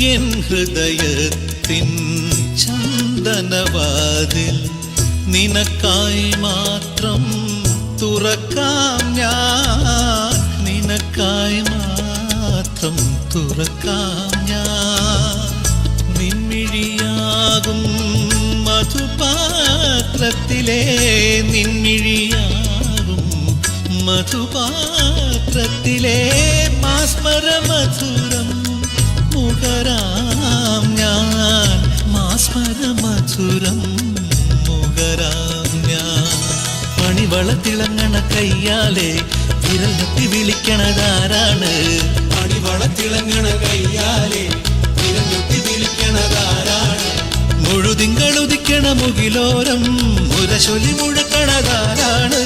N ഹൃദയത്തിൻ ചന്ദനവാതിൽ നിനക്കായി മാത്രം തുറക്കാം ഞാൻ, നിനക്കായി മാത്രം തുറക്കാം ഞാൻ. നിൻമിഴിയാകും മധുപാത്രത്തിലെ, നിൻമിഴിയാകും മധുപാത്രത്തിലെ മാസ്മരമധുരം മുഖരാം ഞാൻ, മാസ്മരമധുരം മുഖരാം ഞാൻ. മണിവള തിളങ്ങണ കയ്യാലെ വിരൽ നത്തി വിളിക്കണതാരാണ്? മണിവള തിളങ്ങണ കയ്യാലെ വിരൽ നത്തി വിളിക്കണതാരാണ്? മുഴുതിങ്കളുദിക്കണ മുകിലോരം മുരശൊലി മുഴക്കണതാരാണ്?